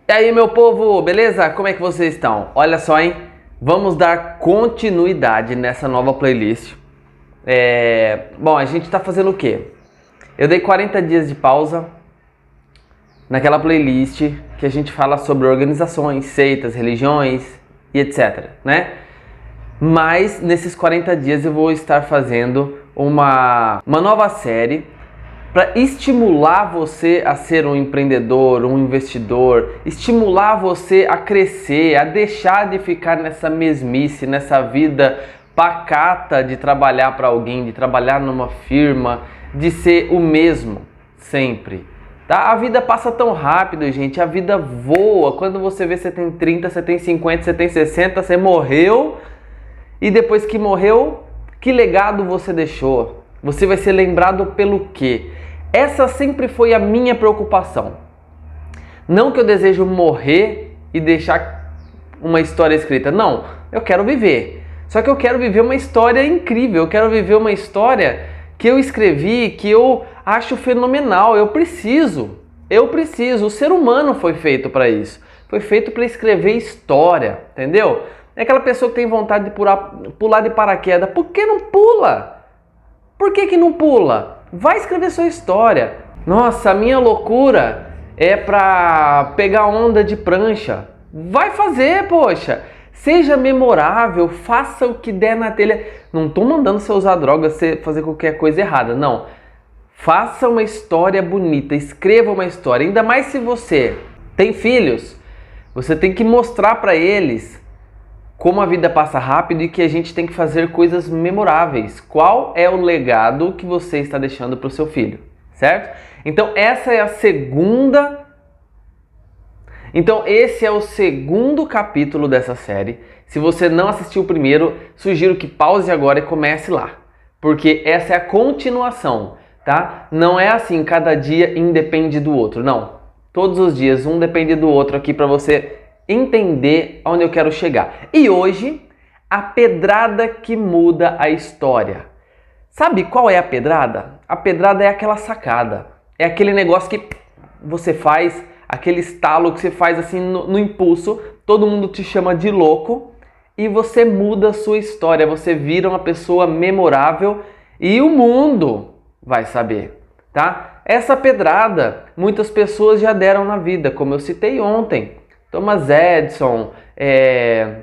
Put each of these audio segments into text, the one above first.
E aí, meu povo, beleza? Como é que vocês estão? Olha só, hein? Vamos dar continuidade nessa nova playlist. Bom, a gente tá fazendo o quê? Eu dei 40 dias de pausa naquela playlist que a gente fala sobre organizações, seitas, religiões e etc, né? Mas nesses 40 dias eu vou estar fazendo uma nova série para estimular você a ser um empreendedor, um investidor, estimular você a crescer, a deixar de ficar nessa mesmice, nessa vida pacata de trabalhar para alguém, de trabalhar numa firma, de ser o mesmo sempre. Tá? A vida passa tão rápido, gente, a vida voa. Quando você vê, você tem 30, você tem 50, você tem 60, você morreu e depois que morreu, que legado você deixou? Você vai ser lembrado pelo quê? Essa sempre foi a minha preocupação. Não que eu desejo morrer e deixar uma história escrita. Não, eu quero viver. Só que eu quero viver uma história incrível. Eu quero viver uma história que eu escrevi, que eu acho fenomenal. Eu preciso. O ser humano foi feito para isso. Foi feito para escrever história, entendeu? É aquela pessoa que tem vontade de pular de paraquedas. Por que não pula? Por que não pula? Vai escrever sua história. Nossa, a minha loucura é pra pegar onda de prancha. Vai fazer, poxa. Seja memorável, faça o que der na telha. Não tô mandando você usar droga, você fazer qualquer coisa errada, não. Faça uma história bonita, escreva uma história. Ainda mais se você tem filhos, você tem que mostrar pra eles como a vida passa rápido e que a gente tem que fazer coisas memoráveis. Qual é o legado que você está deixando para o seu filho, certo? Então esse é o segundo capítulo dessa série. Se você não assistiu o primeiro, sugiro que pause agora e comece lá, porque essa é a continuação, tá? Não é assim, cada dia independe do outro, não. Todos os dias um depende do outro aqui para você entender onde eu quero chegar. E hoje, a pedrada que muda a história. Sabe qual é a pedrada? A pedrada é aquela sacada. É aquele negócio que você faz, aquele estalo que você faz assim no impulso, todo mundo te chama de louco e você muda a sua história. Você vira uma pessoa memorável e o mundo vai saber, tá? Essa pedrada muitas pessoas já deram na vida, como eu citei ontem. Thomas Edison,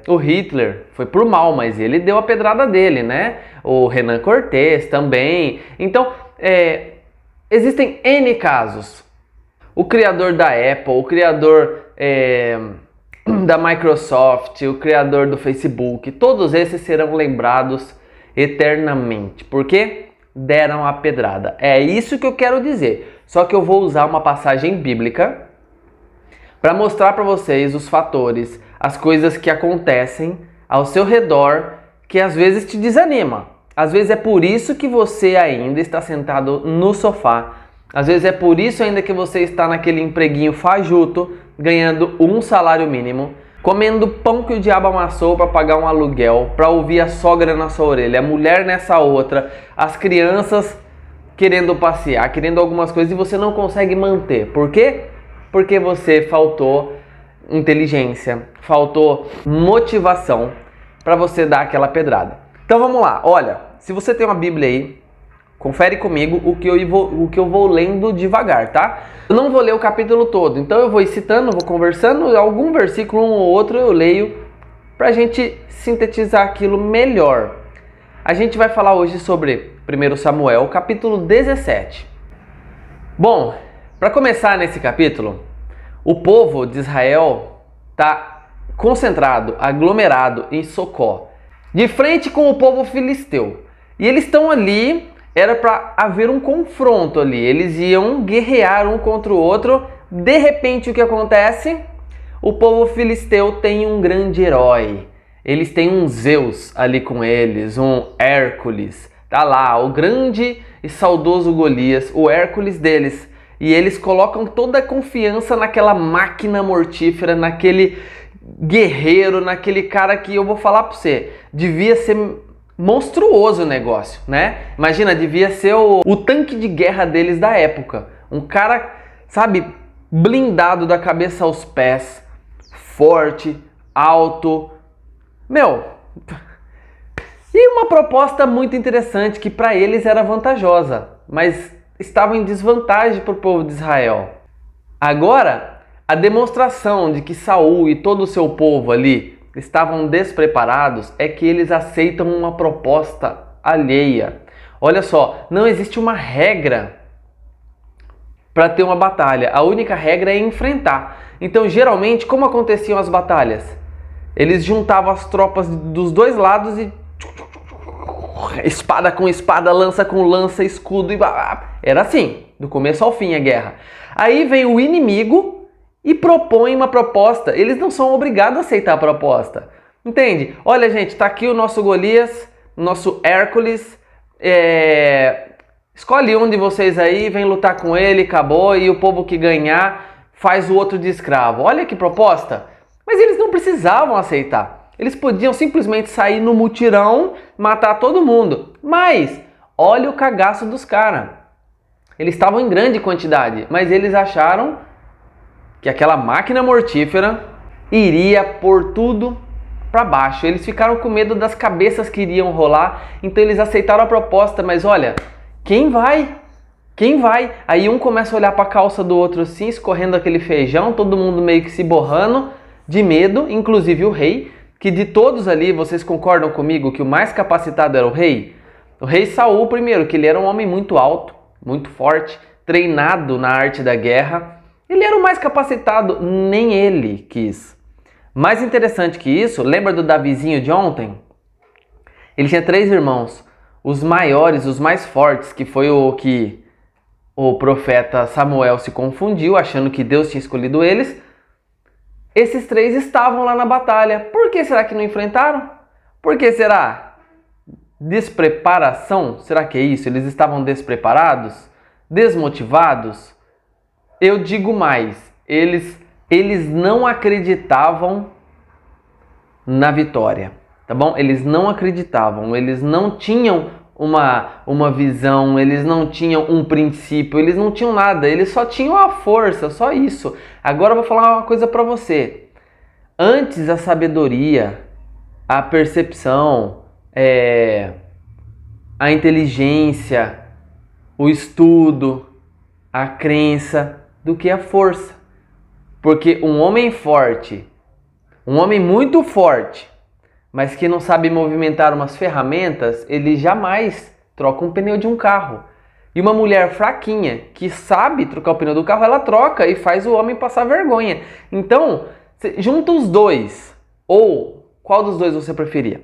o Hitler foi por mal, mas ele deu a pedrada dele, né? O Renan Cortés também. Então, existem N casos. O criador da Apple, o criador da Microsoft, o criador do Facebook, todos esses serão lembrados eternamente. Por quê? Deram a pedrada. É isso que eu quero dizer. Só que eu vou usar uma passagem bíblica para mostrar para vocês os fatores, as coisas que acontecem ao seu redor que às vezes te desanima. Às vezes é por isso que você ainda está sentado no sofá. Às vezes é por isso ainda que você está naquele empreguinho fajuto, ganhando um salário mínimo, comendo pão que o diabo amassou para pagar um aluguel, para ouvir a sogra na sua orelha, a mulher nessa outra, as crianças querendo passear, querendo algumas coisas e você não consegue manter. Por quê? Porque você faltou inteligência, faltou motivação para você dar aquela pedrada. Então vamos lá, olha, se você tem uma Bíblia aí, confere comigo o que eu vou lendo devagar, tá? Eu não vou ler o capítulo todo, então eu vou ir citando, vou conversando, algum versículo, um ou outro eu leio para a gente sintetizar aquilo melhor. A gente vai falar hoje sobre 1 Samuel, capítulo 17. Bom, para começar nesse capítulo, o povo de Israel está concentrado, aglomerado em Socó, de frente com o povo filisteu. E eles estão ali, era para haver um confronto ali, eles iam guerrear um contra o outro. De repente o que acontece? O povo filisteu tem um grande herói. Eles têm um Zeus ali com eles, um Hércules. Tá lá, o grande e saudoso Golias, o Hércules deles. E eles colocam toda a confiança naquela máquina mortífera, naquele guerreiro, naquele cara que eu vou falar para você, devia ser monstruoso o negócio, né? Imagina, devia ser o tanque de guerra deles da época. Um cara, sabe, blindado da cabeça aos pés, forte, alto. Meu, e uma proposta muito interessante que para eles era vantajosa, mas estava em desvantagem para o povo de Israel. Agora, a demonstração de que Saul e todo o seu povo ali estavam despreparados é que eles aceitam uma proposta alheia. Olha só, não existe uma regra para ter uma batalha. A única regra é enfrentar. Então, geralmente, como aconteciam as batalhas? Eles juntavam as tropas dos dois lados e espada com espada, lança com lança, escudo e... Era assim, do começo ao fim a guerra. Aí vem o inimigo e propõe uma proposta. Eles não são obrigados a aceitar a proposta. Entende? Olha, gente, tá aqui o nosso Golias, nosso Hércules. Escolhe um de vocês aí, vem lutar com ele, acabou. E o povo que ganhar faz o outro de escravo. Olha que proposta. Mas eles não precisavam aceitar. Eles podiam simplesmente sair no mutirão, matar todo mundo. Mas olha o cagaço dos caras. Eles estavam em grande quantidade, mas eles acharam que aquela máquina mortífera iria pôr tudo para baixo. Eles ficaram com medo das cabeças que iriam rolar, então eles aceitaram a proposta, mas olha, quem vai? Quem vai? Aí um começa a olhar para a calça do outro assim, escorrendo aquele feijão, todo mundo meio que se borrando de medo, inclusive o rei, que de todos ali, vocês concordam comigo que o mais capacitado era o rei? O rei Saul primeiro, que ele era um homem muito alto, muito forte, treinado na arte da guerra. Ele era o mais capacitado, nem ele quis. Mais interessante que isso, lembra do Davizinho de ontem? Ele tinha 3 irmãos, os maiores, os mais fortes, que foi o que o profeta Samuel se confundiu, achando que Deus tinha escolhido eles. Esses 3 estavam lá na batalha. Por que será que não enfrentaram? Por que será? Despreparação? Será que é isso? Eles estavam despreparados? Desmotivados? Eu digo mais, eles não acreditavam na vitória, tá bom? Eles não acreditavam, eles não tinham uma visão, eles não tinham um princípio, eles não tinham nada, eles só tinham a força, só isso. Agora eu vou falar uma coisa para você. Antes a sabedoria, a percepção, a inteligência, o estudo, a crença, do que a força. Porque um homem forte, um homem muito forte, mas que não sabe movimentar umas ferramentas, ele jamais troca um pneu de um carro. E uma mulher fraquinha, que sabe trocar o pneu do carro, ela troca e faz o homem passar vergonha. Então, junta os dois. Ou, qual dos dois você preferia?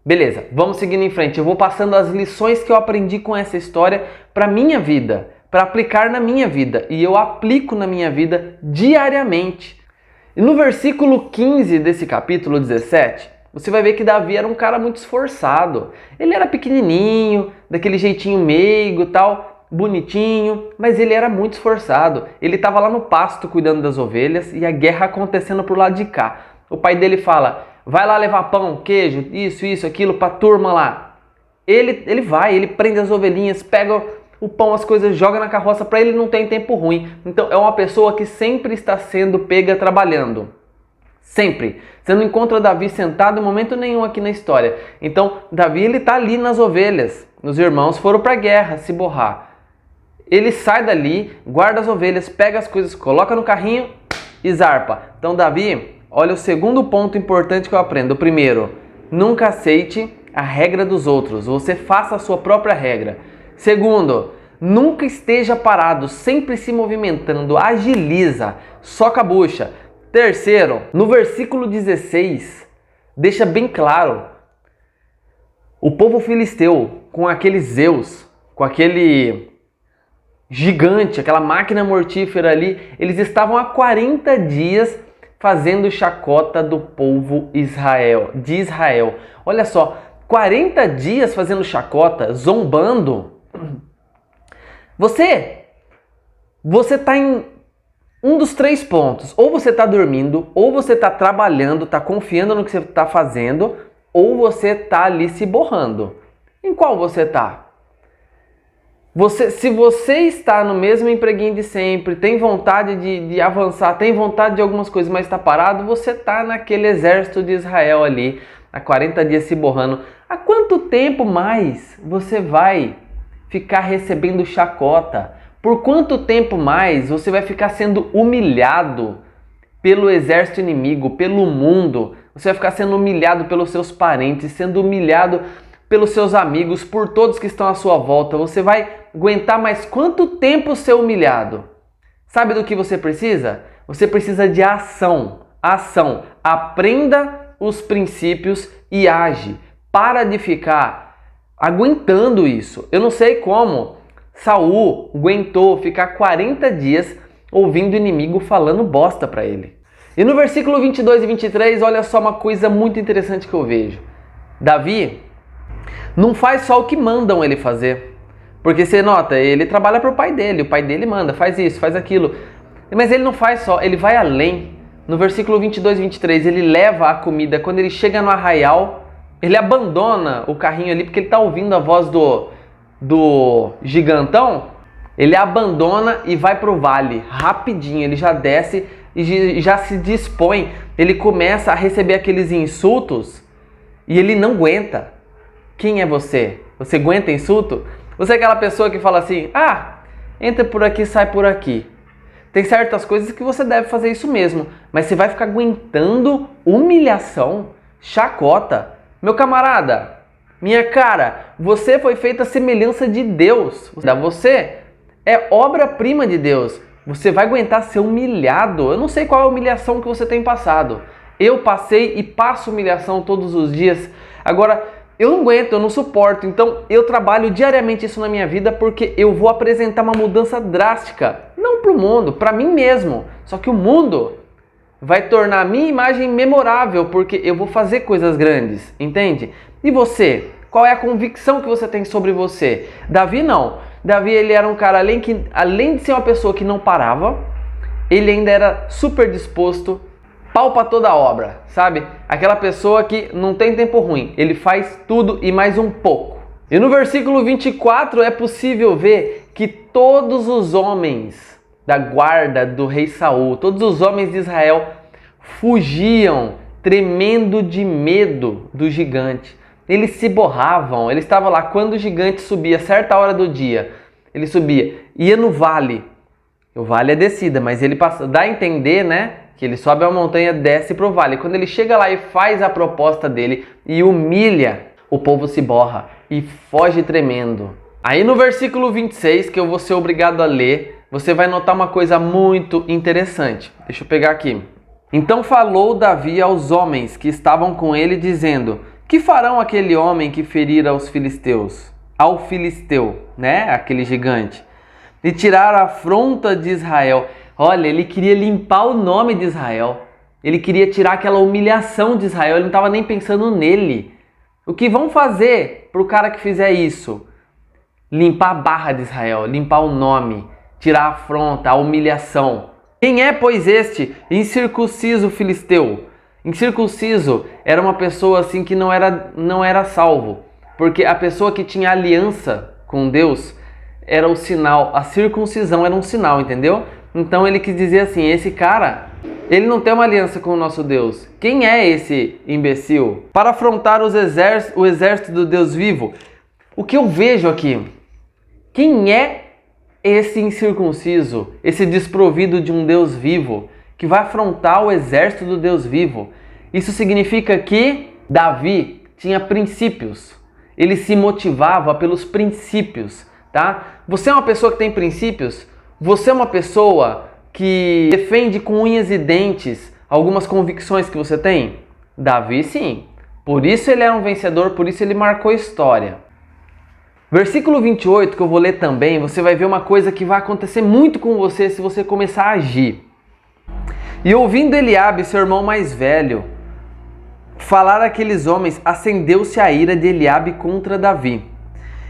Beleza, vamos seguindo em frente. Eu vou passando as lições que eu aprendi com essa história para minha vida, para aplicar na minha vida. E eu aplico na minha vida diariamente. E no versículo 15 desse capítulo 17, você vai ver que Davi era um cara muito esforçado. Ele era pequenininho, daquele jeitinho meigo, tal, bonitinho, mas ele era muito esforçado. Ele estava lá no pasto cuidando das ovelhas e a guerra acontecendo por lado de cá. O pai dele fala, vai lá levar pão, queijo, isso, aquilo, para a turma lá. Ele vai, ele prende as ovelhinhas, pega o pão, as coisas, joga na carroça, para ele não tem tempo ruim. Então é uma pessoa que sempre está sendo pega trabalhando. Sempre. Você não encontra Davi sentado em momento nenhum aqui na história. Então, Davi, ele está ali nas ovelhas. Os irmãos foram para a guerra se borrar. Ele sai dali, guarda as ovelhas, pega as coisas, coloca no carrinho e zarpa. Então, Davi, olha o segundo ponto importante que eu aprendo. O primeiro, nunca aceite a regra dos outros. Você faça a sua própria regra. Segundo, nunca esteja parado, sempre se movimentando. Agiliza, soca a bucha. Terceiro, no versículo 16, deixa bem claro, o povo filisteu, com aquele Zeus, com aquele gigante, aquela máquina mortífera ali, eles estavam há 40 dias fazendo chacota do povo de Israel. Olha só, 40 dias fazendo chacota, zombando. Você está em um dos 3 pontos. Ou você está dormindo, ou você está trabalhando, está confiando no que você está fazendo, ou você está ali se borrando. Em qual você está? Se você está no mesmo empreguinho de sempre, tem vontade de avançar, tem vontade de algumas coisas, mas está parado, você está naquele exército de Israel ali, há 40 dias se borrando. Há quanto tempo mais você vai ficar recebendo chacota? Por quanto tempo mais você vai ficar sendo humilhado pelo exército inimigo, pelo mundo? Você vai ficar sendo humilhado pelos seus parentes, sendo humilhado pelos seus amigos, por todos que estão à sua volta. Você vai aguentar mais quanto tempo ser humilhado? Sabe do que você precisa? Você precisa de ação. Ação. Aprenda os princípios e age. Para de ficar aguentando isso. Eu não sei como Saul aguentou ficar 40 dias ouvindo o inimigo falando bosta para ele. E no versículo 22 e 23, olha só uma coisa muito interessante que eu vejo. Davi não faz só o que mandam ele fazer. Porque você nota, ele trabalha para o pai dele manda, faz isso, faz aquilo. Mas ele não faz só, ele vai além. No versículo 22 e 23, ele leva a comida. Quando ele chega no arraial, ele abandona o carrinho ali, porque ele está ouvindo a voz do gigantão. Ele abandona e vai para o vale, rapidinho, ele já desce e já se dispõe. Ele começa a receber aqueles insultos e ele não aguenta. Quem é você? Você aguenta insulto? Você é aquela pessoa que fala assim, entra por aqui, sai por aqui. Tem certas coisas que você deve fazer isso mesmo, mas você vai ficar aguentando humilhação, chacota. Meu camarada, minha cara, você foi feita à semelhança de Deus. Você é obra-prima de Deus. Você vai aguentar ser humilhado? Eu não sei qual é a humilhação que você tem passado. Eu passei e passo humilhação todos os dias. Agora, eu não aguento, eu não suporto. Então, eu trabalho diariamente isso na minha vida porque eu vou apresentar uma mudança drástica. Não para o mundo, para mim mesmo. Só que o mundo vai tornar a minha imagem memorável porque eu vou fazer coisas grandes, entende? E você? Qual é a convicção que você tem sobre você? Davi não. Davi, ele era um cara, além de ser uma pessoa que não parava, ele ainda era super disposto, pau pra toda a obra, sabe? Aquela pessoa que não tem tempo ruim, ele faz tudo e mais um pouco. E no versículo 24 é possível ver que todos os homens da guarda do rei Saul, todos os homens de Israel fugiam, tremendo de medo do gigante. Eles se borravam, ele estava lá quando o gigante subia, certa hora do dia, ele subia, ia no vale. O vale é descida, mas ele passa, dá a entender, né, que ele sobe a montanha, desce para o vale. Quando ele chega lá e faz a proposta dele e humilha, o povo se borra e foge tremendo. Aí no versículo 26, que eu vou ser obrigado a ler, você vai notar uma coisa muito interessante. Deixa eu pegar aqui. Então falou Davi aos homens que estavam com ele, dizendo: que farão aquele homem que ferir aos filisteus? Ao filisteu, né? Aquele gigante. E tirar a afronta de Israel. Olha, ele queria limpar o nome de Israel. Ele queria tirar aquela humilhação de Israel. Ele não estava nem pensando nele. O que vão fazer para o cara que fizer isso? Limpar a barra de Israel, limpar o nome, tirar a afronta, a humilhação. Quem é, pois, este incircunciso filisteu? Incircunciso era uma pessoa assim que não era salvo, porque a pessoa que tinha aliança com Deus era o sinal, a circuncisão era um sinal, entendeu? Então ele quis dizer assim, esse cara, ele não tem uma aliança com o nosso Deus. Quem é esse imbecil? Para afrontar o exército do Deus vivo. O que eu vejo aqui? Quem é esse incircunciso, esse desprovido de um Deus vivo, que vai afrontar o exército do Deus vivo? Isso significa que Davi tinha princípios. Ele se motivava pelos princípios, tá? Você é uma pessoa que tem princípios? Você é uma pessoa que defende com unhas e dentes algumas convicções que você tem? Davi, sim. Por isso ele era um vencedor, por isso ele marcou história. Versículo 28, que eu vou ler também, você vai ver uma coisa que vai acontecer muito com você se você começar a agir. E ouvindo Eliabe, seu irmão mais velho, falar aqueles homens, acendeu-se a ira de Eliabe contra Davi.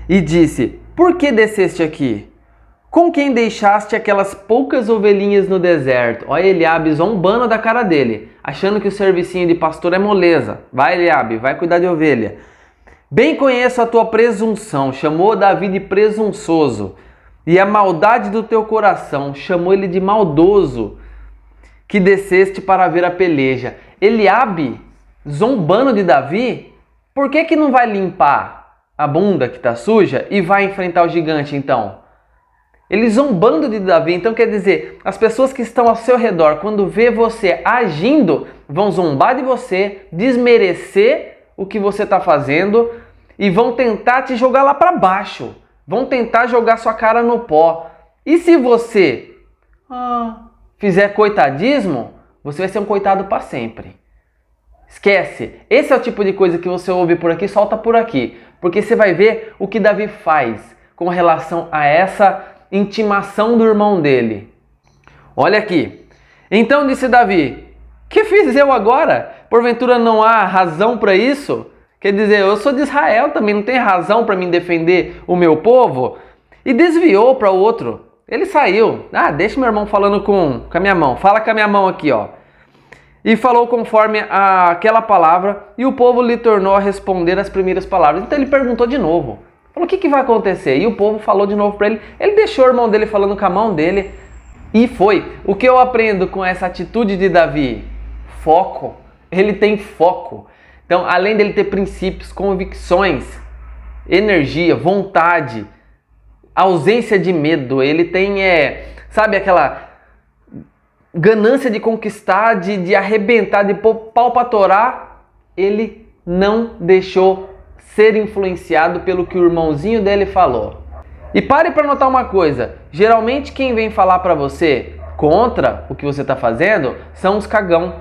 E disse: por que desceste aqui? Com quem deixaste aquelas poucas ovelhinhas no deserto? Olha Eliabe zombando da cara dele, achando que o servicinho de pastor é moleza. Vai Eliabe, vai cuidar de ovelha. Bem conheço a tua presunção, chamou Davi de presunçoso, e a maldade do teu coração, chamou ele de maldoso, que desceste para ver a peleja. Eliabe, zombando de Davi, por que não vai limpar a bunda que está suja e vai enfrentar o gigante então? Ele zombando de Davi, então quer dizer, as pessoas que estão ao seu redor, quando vê você agindo, vão zombar de você, desmerecer o que você está fazendo e vão tentar te jogar lá para baixo. Vão tentar jogar sua cara no pó. E se você fizer coitadismo, você vai ser um coitado para sempre. Esquece. Esse é o tipo de coisa que você ouve por aqui, solta por aqui. Porque você vai ver o que Davi faz com relação a essa intimação do irmão dele. Olha aqui. Então disse Davi: que fiz eu agora? Porventura não há razão para isso? Quer dizer, eu sou de Israel também, não tem razão para mim defender o meu povo? E desviou para o outro. Ele saiu. Deixa meu irmão falando com a minha mão. Fala com a minha mão aqui, ó. E falou conforme aquela palavra, e o povo lhe tornou a responder as primeiras palavras. Então ele perguntou de novo. Falou, o que vai acontecer? E o povo falou de novo para ele. Ele deixou o irmão dele falando com a mão dele. E foi. O que eu aprendo com essa atitude de Davi? Foco. Ele tem foco. Então, além dele ter princípios, convicções, energia, vontade, ausência de medo, ele tem, sabe, aquela ganância de conquistar, de arrebentar, de pôr pau pra torar. Ele não deixou ser influenciado pelo que o irmãozinho dele falou. E pare para notar uma coisa, geralmente quem vem falar para você contra o que você está fazendo são os cagão.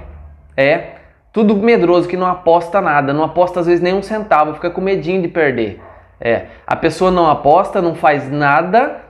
Tudo medroso, que não aposta nada, não aposta às vezes nem um centavo, fica com medinho de perder. A pessoa não aposta, não faz nada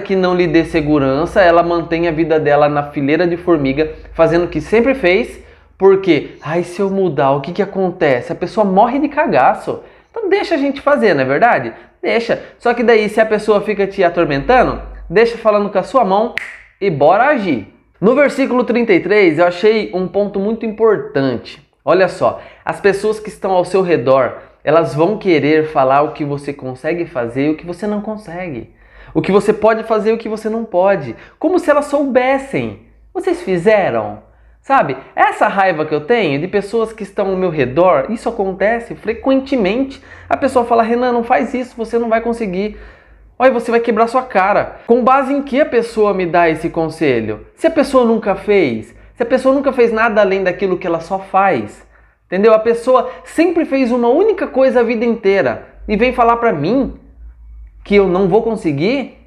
que não lhe dê segurança, ela mantém a vida dela na fileira de formiga, fazendo o que sempre fez, porque, se eu mudar, o que acontece? A pessoa morre de cagaço. Então deixa a gente fazer, não é verdade? Deixa. Só que daí, se a pessoa fica te atormentando, deixa falando com a sua mão e bora agir. No versículo 33, eu achei um ponto muito importante. Olha só, as pessoas que estão ao seu redor, elas vão querer falar o que você consegue fazer e o que você não consegue. O que você pode fazer e o que você não pode. Como se elas soubessem. Vocês fizeram? Sabe, essa raiva que eu tenho de pessoas que estão ao meu redor, isso acontece frequentemente. A pessoa fala, Renan, não faz isso, você não vai conseguir. Olha, você vai quebrar sua cara. Com base em que a pessoa me dá esse conselho? Se a pessoa nunca fez, se a pessoa nunca fez nada além daquilo que ela só faz, entendeu? A pessoa sempre fez uma única coisa a vida inteira e vem falar pra mim que eu não vou conseguir?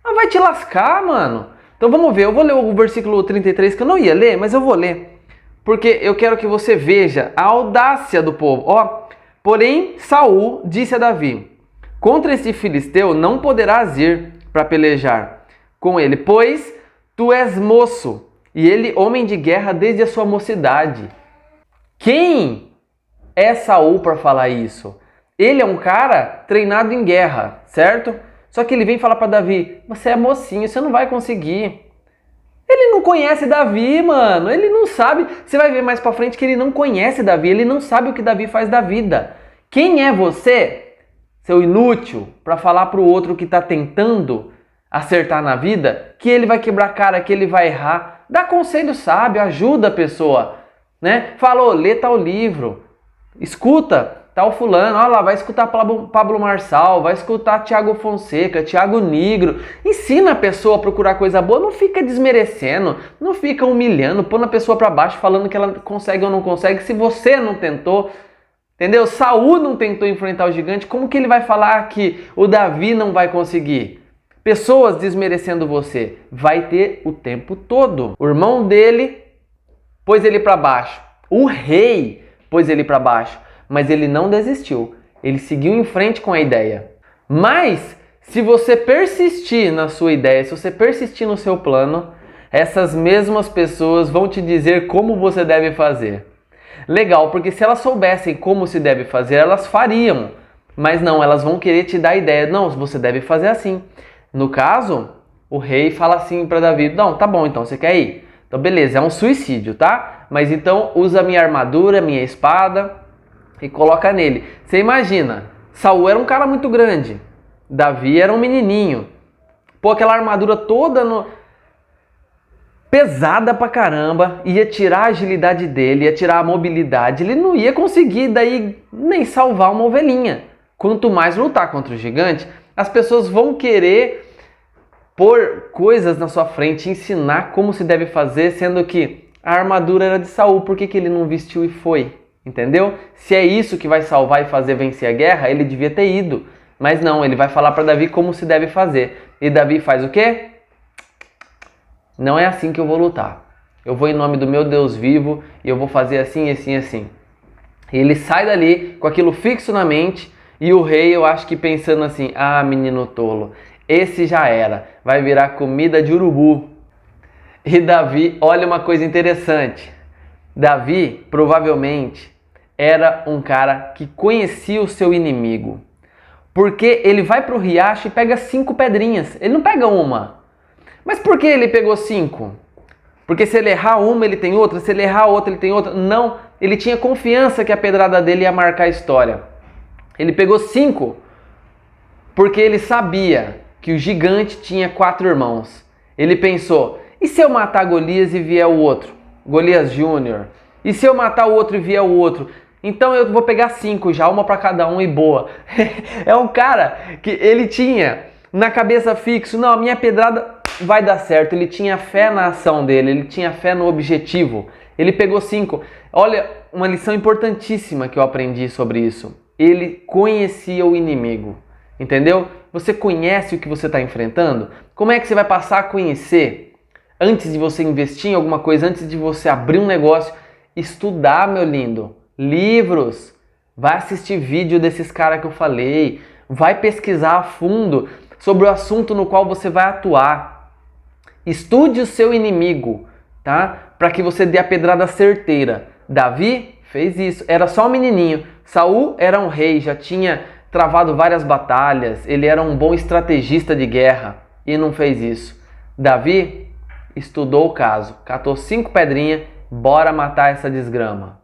Vai te lascar, mano. Então vamos ver, eu vou ler o versículo 33, que eu não ia ler, mas eu vou ler. Porque eu quero que você veja a audácia do povo. Porém, Saul disse a Davi, contra esse filisteu não poderás ir para pelejar com ele, pois tu és moço, e ele homem de guerra desde a sua mocidade. Quem é Saul para falar isso? Ele é um cara treinado em guerra, certo? Só que ele vem falar para Davi, você é mocinho, você não vai conseguir. Ele não conhece Davi, mano, ele não sabe. Você vai ver mais para frente que ele não conhece Davi, ele não sabe o que Davi faz da vida. Quem é você, seu inútil, para falar para o outro que está tentando acertar na vida, que ele vai quebrar a cara, que ele vai errar? Dá conselho sábio, ajuda a pessoa, né? Fala, lê tal livro, escuta tal fulano, olha lá, vai escutar Pablo Marçal, vai escutar Tiago Fonseca, Tiago Nigro. Ensina a pessoa a procurar coisa boa, não fica desmerecendo, não fica humilhando, pondo a pessoa para baixo falando que ela consegue ou não consegue, se você não tentou. Entendeu? Saul não tentou enfrentar o gigante, como que ele vai falar que o Davi não vai conseguir? Pessoas desmerecendo você, vai ter o tempo todo. O irmão dele pôs ele para baixo, o rei pôs ele para baixo, mas ele não desistiu, ele seguiu em frente com a ideia. Mas, se você persistir na sua ideia, se você persistir no seu plano, essas mesmas pessoas vão te dizer como você deve fazer. Legal, porque se elas soubessem como se deve fazer, elas fariam. Mas não, elas vão querer te dar a ideia. Não, você deve fazer assim. No caso, o rei fala assim para Davi, não, tá bom, então você quer ir? Então beleza, é um suicídio, tá? Mas então usa minha armadura, minha espada e coloca nele. Você imagina, Saul era um cara muito grande. Davi era um menininho. Pô, aquela armadura toda pesada pra caramba, ia tirar a agilidade dele, ia tirar a mobilidade. Ele não ia conseguir daí nem salvar uma ovelhinha. Quanto mais lutar contra o gigante, as pessoas vão querer pôr coisas na sua frente, ensinar como se deve fazer, sendo que a armadura era de Saul. Por que ele não vestiu e foi? Entendeu? Se é isso que vai salvar e fazer vencer a guerra, ele devia ter ido. Mas não, ele vai falar para Davi como se deve fazer. E Davi faz o quê? Não é assim que eu vou lutar. Eu vou em nome do meu Deus vivo e eu vou fazer assim, assim, assim. E ele sai dali com aquilo fixo na mente e o rei, eu acho que pensando assim, ah, menino tolo, esse já era, vai virar comida de urubu. E Davi, olha uma coisa interessante. Davi, provavelmente, era um cara que conhecia o seu inimigo. Porque ele vai para o riacho e pega 5 pedrinhas. Ele não pega uma. Mas por que ele pegou 5? Porque se ele errar uma, ele tem outra. Se ele errar outra, ele tem outra. Não, ele tinha confiança que a pedrada dele ia marcar a história. Ele pegou 5 porque ele sabia que o gigante tinha 4 irmãos. Ele pensou, e se eu matar Golias e vier o outro? Golias Júnior. E se eu matar o outro e vier o outro? Então eu vou pegar 5 já, uma para cada um e boa. É um cara que ele tinha na cabeça fixo, não, a minha pedrada vai dar certo. Ele tinha fé na ação dele, ele tinha fé no objetivo. Ele pegou 5. Olha, uma lição importantíssima que eu aprendi sobre isso. Ele conhecia o inimigo, entendeu? Você conhece o que você está enfrentando? Como é que você vai passar a conhecer? Antes de você investir em alguma coisa, antes de você abrir um negócio, estudar, meu lindo. Livros, vai assistir vídeo desses caras que eu falei, vai pesquisar a fundo sobre o assunto no qual você vai atuar. Estude o seu inimigo, tá? Para que você dê a pedrada certeira. Davi fez isso, era só um menininho. Saul era um rei, já tinha travado várias batalhas, ele era um bom estrategista de guerra e não fez isso. Davi estudou o caso, catou 5 pedrinhas, bora matar essa desgrama.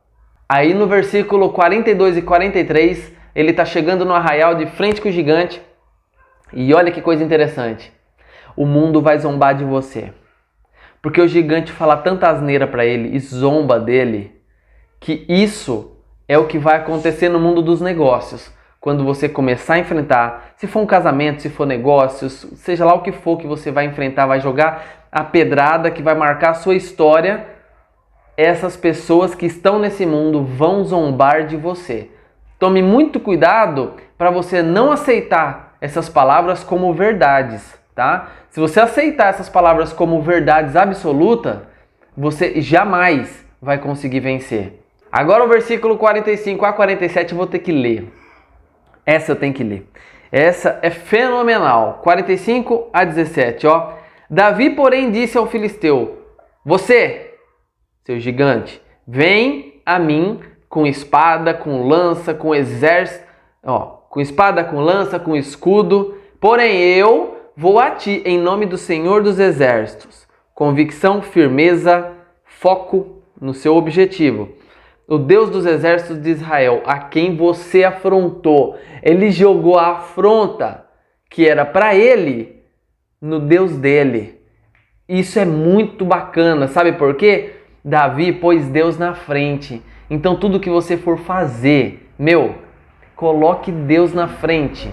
Aí no versículo 42 e 43, ele está chegando no arraial de frente com o gigante. E olha que coisa interessante. O mundo vai zombar de você. Porque o gigante fala tanta asneira para ele e zomba dele, que isso é o que vai acontecer no mundo dos negócios. Quando você começar a enfrentar, se for um casamento, se for negócios, seja lá o que for que você vai enfrentar, vai jogar a pedrada que vai marcar a sua história, essas pessoas que estão nesse mundo vão zombar de você. Tome muito cuidado para você não aceitar essas palavras como verdades, tá? Se você aceitar essas palavras como verdades absolutas, você jamais vai conseguir vencer. Agora o versículo 45 a 47 eu vou ter que ler. Essa eu tenho que ler. Essa é fenomenal. 45 a 17, ó. Davi, porém, disse ao filisteu: você, seu gigante, vem a mim com espada, com lança, com exército, com espada, com lança, com escudo, porém eu vou a ti em nome do Senhor dos Exércitos. Convicção, firmeza, foco no seu objetivo. O Deus dos exércitos de Israel, a quem você afrontou, ele jogou a afronta que era para ele no Deus dele. Isso é muito bacana, sabe por quê? Davi pôs Deus na frente. Então tudo que você for fazer, coloque Deus na frente.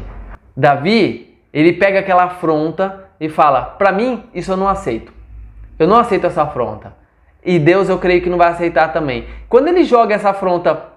Davi, ele pega aquela afronta e fala: para mim, isso eu não aceito. Eu não aceito essa afronta. E Deus eu creio que não vai aceitar também. Quando ele joga essa afronta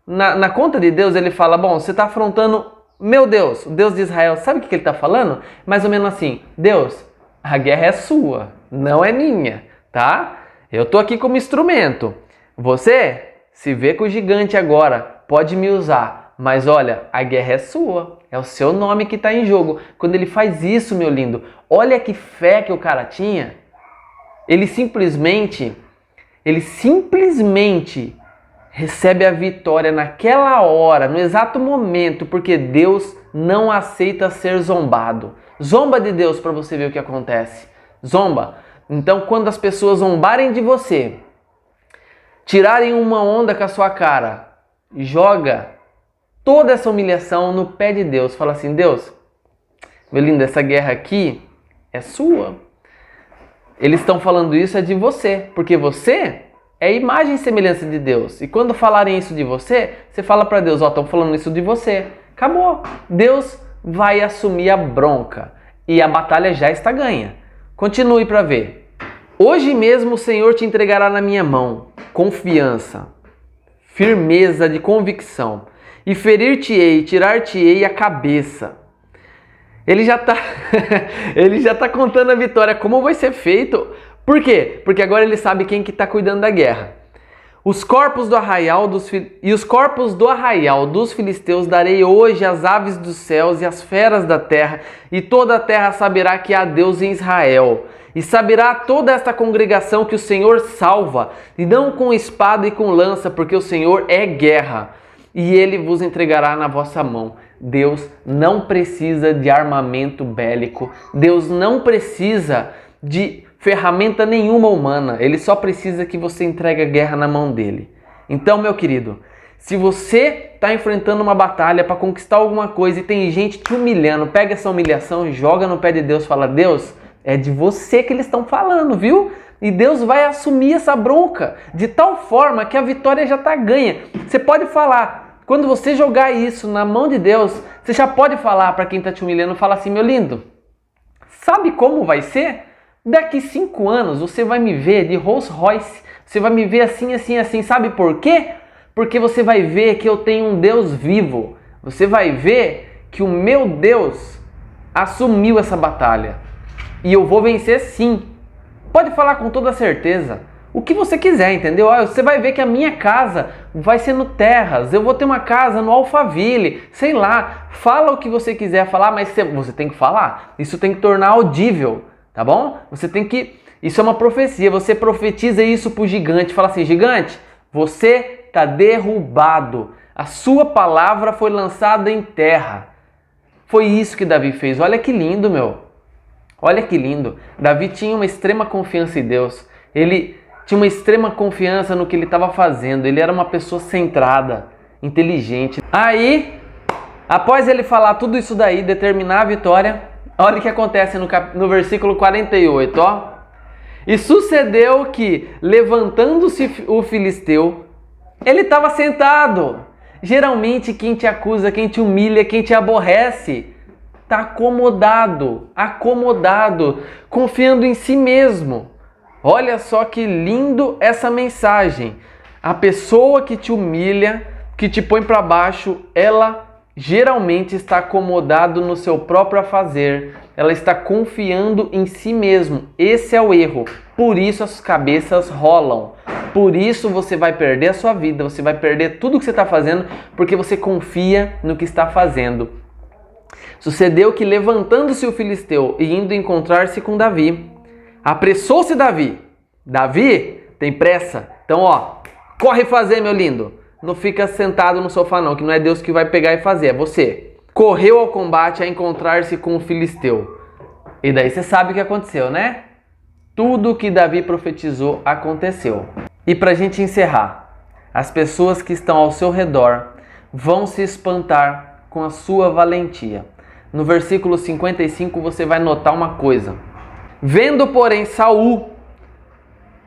na conta de Deus, ele fala: bom, você está afrontando meu Deus, o Deus de Israel. Sabe o que ele está falando? Mais ou menos assim: Deus, a guerra é sua, não é minha, tá? Eu tô aqui como instrumento. Você se vê com o gigante agora, pode me usar. Mas olha, a guerra é sua. É o seu nome que está em jogo. Quando ele faz isso, meu lindo, olha que fé que o cara tinha. Ele simplesmente recebe a vitória naquela hora, no exato momento, porque Deus não aceita ser zombado. Zomba de Deus para você ver o que acontece. Zomba. Então, quando as pessoas zombarem de você, tirarem uma onda com a sua cara, joga toda essa humilhação no pé de Deus. Fala assim, Deus, meu lindo, essa guerra aqui é sua. Eles estão falando isso é de você, porque você é a imagem e semelhança de Deus. E quando falarem isso de você, você fala para Deus, ó, estão falando isso de você. Acabou. Deus vai assumir a bronca e a batalha já está ganha. Continue para ver. Hoje mesmo o Senhor te entregará na minha mão. Confiança, firmeza de convicção. E ferir-te-ei, tirar-te-ei a cabeça. Ele já tá contando a vitória, como vai ser feito. Por quê? Porque agora ele sabe quem que está cuidando da guerra. Os corpos do arraial dos filisteus darei hoje às aves dos céus e às feras da terra, e toda a terra saberá que há Deus em Israel. E saberá toda esta congregação que o Senhor salva, e não com espada e com lança, porque o Senhor é guerra, e ele vos entregará na vossa mão. Deus não precisa de armamento bélico, Deus não precisa de ferramenta nenhuma humana, ele só precisa que você entregue a guerra na mão dele. Então, meu querido, se você está enfrentando uma batalha para conquistar alguma coisa e tem gente te humilhando, pega essa humilhação e joga no pé de Deus, fala, Deus, é de você que eles estão falando, viu? E Deus vai assumir essa bronca de tal forma que a vitória já está ganha. Você pode falar, quando você jogar isso na mão de Deus, você já pode falar para quem está te humilhando, fala assim, meu lindo, sabe como vai ser? Daqui 5 anos você vai me ver de Rolls Royce, você vai me ver assim, assim, assim. Sabe por quê? Porque você vai ver que eu tenho um Deus vivo. Você vai ver que o meu Deus assumiu essa batalha. E eu vou vencer sim. Pode falar com toda certeza. O que você quiser, entendeu? Você vai ver que a minha casa vai ser no Terras. Eu vou ter uma casa no Alphaville. Sei lá. Fala o que você quiser falar, mas você tem que falar. Isso tem que tornar audível. Tá bom? Você tem que... Isso é uma profecia. Você profetiza isso pro gigante. Fala assim, gigante, você tá derrubado. A sua palavra foi lançada em terra. Foi isso que Davi fez. Olha que lindo, meu. Olha que lindo. Davi tinha uma extrema confiança em Deus. Ele tinha uma extrema confiança no que ele estava fazendo. Ele era uma pessoa centrada, inteligente. Aí, após ele falar tudo isso daí, determinar a vitória... Olha o que acontece no versículo 48, ó. E sucedeu que, levantando-se o filisteu, ele estava sentado. Geralmente quem te acusa, quem te humilha, quem te aborrece, está acomodado, confiando em si mesmo. Olha só que lindo essa mensagem. A pessoa que te humilha, que te põe para baixo, ela geralmente está acomodado no seu próprio afazer. Ela está confiando em si mesmo. Esse é o erro. Por isso as cabeças rolam. Por isso você vai perder a sua vida. Você vai perder tudo que você está fazendo porque você confia no que está fazendo. Sucedeu que, levantando-se o filisteu e indo encontrar-se com Davi, apressou-se Davi. Davi tem pressa. Então, ó, corre fazer, meu lindo. Não fica sentado no sofá não, que não é Deus que vai pegar e fazer, é você. Correu ao combate a encontrar-se com o filisteu. E daí você sabe o que aconteceu, né? Tudo o que Davi profetizou aconteceu. E pra gente encerrar, as pessoas que estão ao seu redor vão se espantar com a sua valentia. No versículo 55 você vai notar uma coisa. Vendo, porém, Saul,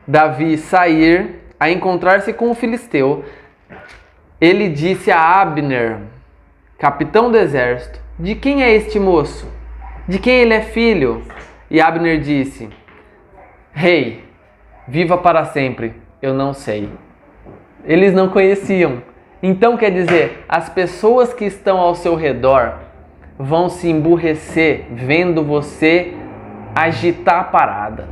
Davi sair a encontrar-se com o filisteu, ele disse a Abner, capitão do exército, de quem é este moço? De quem ele é filho? E Abner disse, rei, viva para sempre, eu não sei. Eles não conheciam. Então quer dizer, as pessoas que estão ao seu redor vão se emburrecer vendo você agitar a parada.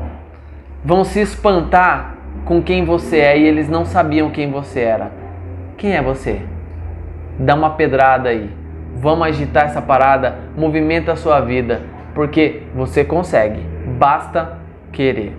Vão se espantar com quem você é e eles não sabiam quem você era. Quem é você? Dá uma pedrada aí. Vamos agitar essa parada, movimenta a sua vida, porque você consegue. Basta querer.